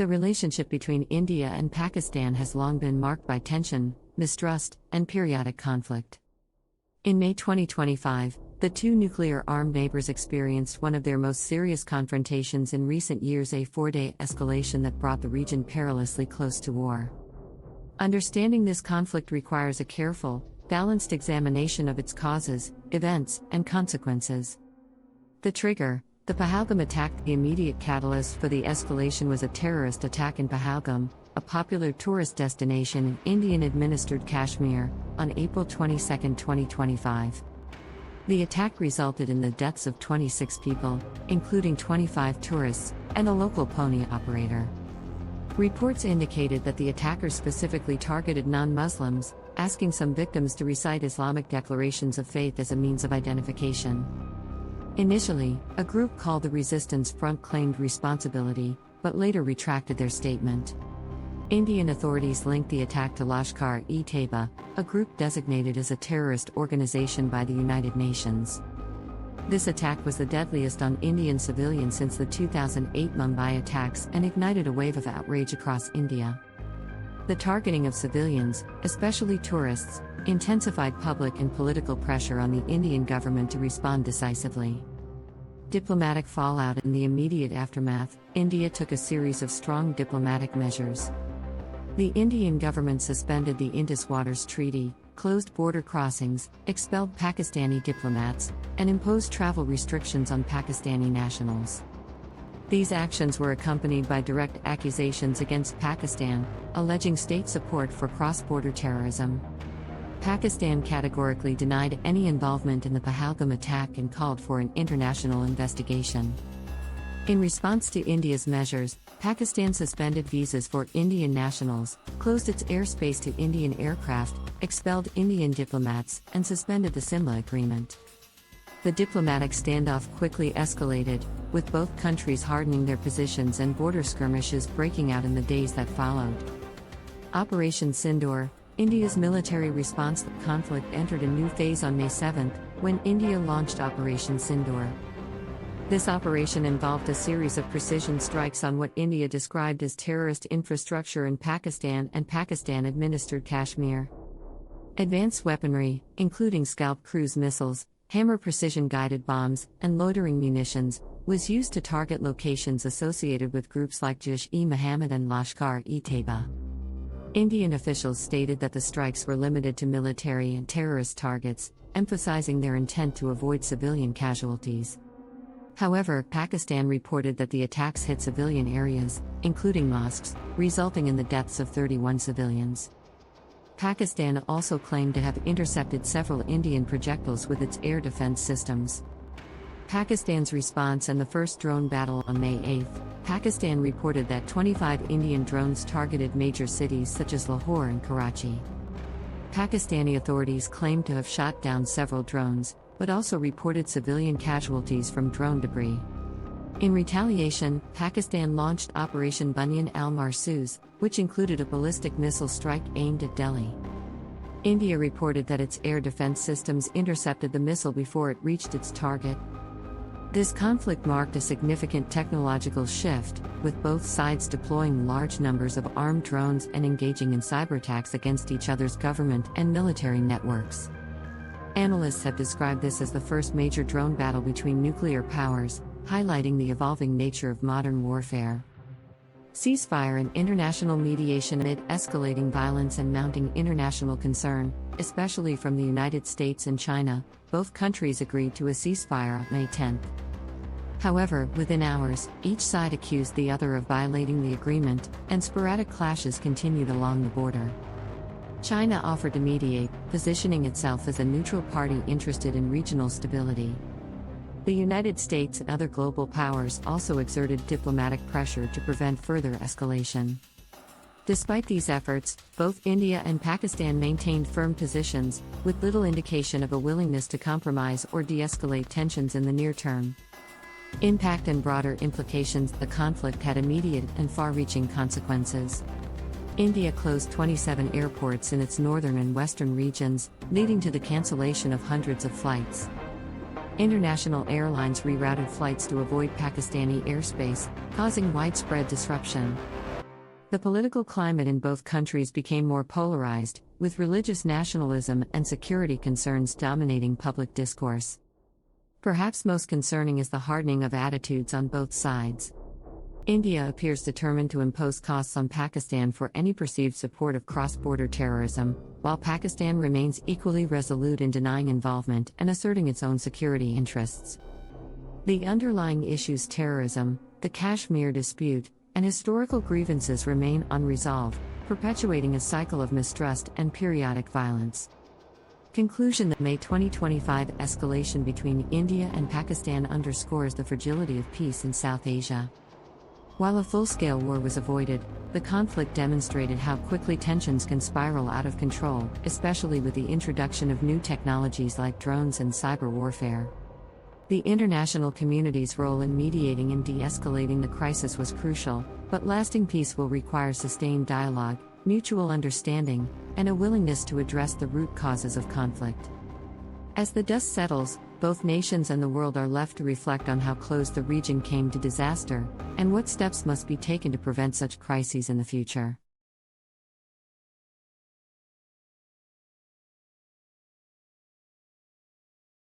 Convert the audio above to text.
The relationship between India and Pakistan has long been marked by tension, mistrust, and periodic conflict. In May 2025, the two nuclear-armed neighbors experienced one of their most serious confrontations in recent years, a 4-day escalation that brought the region perilously close to war. Understanding this conflict requires a careful, balanced examination of its causes, events, and consequences. The trigger, the Pahalgam attack. The immediate catalyst for the escalation was a terrorist attack in Pahalgam, a popular tourist destination in Indian-administered Kashmir, on April 22, 2025. The attack resulted in the deaths of 26 people, including 25 tourists, and a local pony operator. Reports indicated that the attackers specifically targeted non-Muslims, asking some victims to recite Islamic declarations of faith as a means of identification. Initially, a group called the Resistance Front claimed responsibility, but later retracted their statement. Indian authorities linked the attack to Lashkar-e-Taiba, a group designated as a terrorist organization by the United Nations. This attack was the deadliest on Indian civilians since the 2008 Mumbai attacks and ignited a wave of outrage across India. The targeting of civilians, especially tourists, intensified public and political pressure on the Indian government to respond decisively. Diplomatic fallout. In the immediate aftermath, India took a series of strong diplomatic measures. The Indian government suspended the Indus Waters Treaty, closed border crossings, expelled Pakistani diplomats, and imposed travel restrictions on Pakistani nationals. These actions were accompanied by direct accusations against Pakistan, alleging state support for cross-border terrorism. Pakistan categorically denied any involvement in the Pahalgam attack and called for an international investigation. In response to India's measures, Pakistan suspended visas for Indian nationals, closed its airspace to Indian aircraft, expelled Indian diplomats, and suspended the Simla Agreement. The diplomatic standoff quickly escalated, with both countries hardening their positions and border skirmishes breaking out in the days that followed. Operation Sindoor, India's military response to the conflict, entered a new phase on May 7, when India launched Operation Sindoor. This operation involved a series of precision strikes on what India described as terrorist infrastructure in Pakistan and Pakistan-administered Kashmir. Advanced weaponry, including Scalp cruise missiles, Hammer precision-guided bombs, and loitering munitions, was used to target locations associated with groups like Jaish-e-Mohammed and Lashkar-e-Taiba. Indian officials stated that the strikes were limited to military and terrorist targets, emphasizing their intent to avoid civilian casualties. However, Pakistan reported that the attacks hit civilian areas, including mosques, resulting in the deaths of 31 civilians. Pakistan also claimed to have intercepted several Indian projectiles with its air defense systems. Pakistan's response and the first drone battle on May 8, Pakistan reported that 25 Indian drones targeted major cities such as Lahore and Karachi. Pakistani authorities claimed to have shot down several drones, but also reported civilian casualties from drone debris. In retaliation, Pakistan launched Operation Bunyan al-Marsoos, which included a ballistic missile strike aimed at Delhi. India reported that its air defense systems intercepted the missile before it reached its target. This conflict marked a significant technological shift, with both sides deploying large numbers of armed drones and engaging in cyberattacks against each other's government and military networks. Analysts have described this as the first major drone battle between nuclear powers, highlighting the evolving nature of modern warfare. Ceasefire and international mediation. Amid escalating violence and mounting international concern, especially from the United States and China, both countries agreed to a ceasefire on May 10. However, within hours, each side accused the other of violating the agreement, and sporadic clashes continued along the border. China offered to mediate, positioning itself as a neutral party interested in regional stability. The United States and other global powers also exerted diplomatic pressure to prevent further escalation. Despite these efforts, both India and Pakistan maintained firm positions, with little indication of a willingness to compromise or de-escalate tensions in the near term. Impact and broader implications. The conflict had immediate and far-reaching consequences. India closed 27 airports in its northern and western regions, leading to the cancellation of hundreds of flights. International airlines rerouted flights to avoid Pakistani airspace, causing widespread disruption. The political climate in both countries became more polarized, with religious nationalism and security concerns dominating public discourse. Perhaps most concerning is the hardening of attitudes on both sides. India appears determined to impose costs on Pakistan for any perceived support of cross-border terrorism, while Pakistan remains equally resolute in denying involvement and asserting its own security interests. The underlying issues, terrorism, the Kashmir dispute, and historical grievances remain unresolved, perpetuating a cycle of mistrust and periodic violence. Conclusion: the May 2025 escalation between India and Pakistan underscores the fragility of peace in South Asia. While a full-scale war was avoided, the conflict demonstrated how quickly tensions can spiral out of control, especially with the introduction of new technologies like drones and cyber warfare. The international community's role in mediating and de-escalating the crisis was crucial, but lasting peace will require sustained dialogue, mutual understanding, and a willingness to address the root causes of conflict. As the dust settles, both nations and the world are left to reflect on how close the region came to disaster, and what steps must be taken to prevent such crises in the future.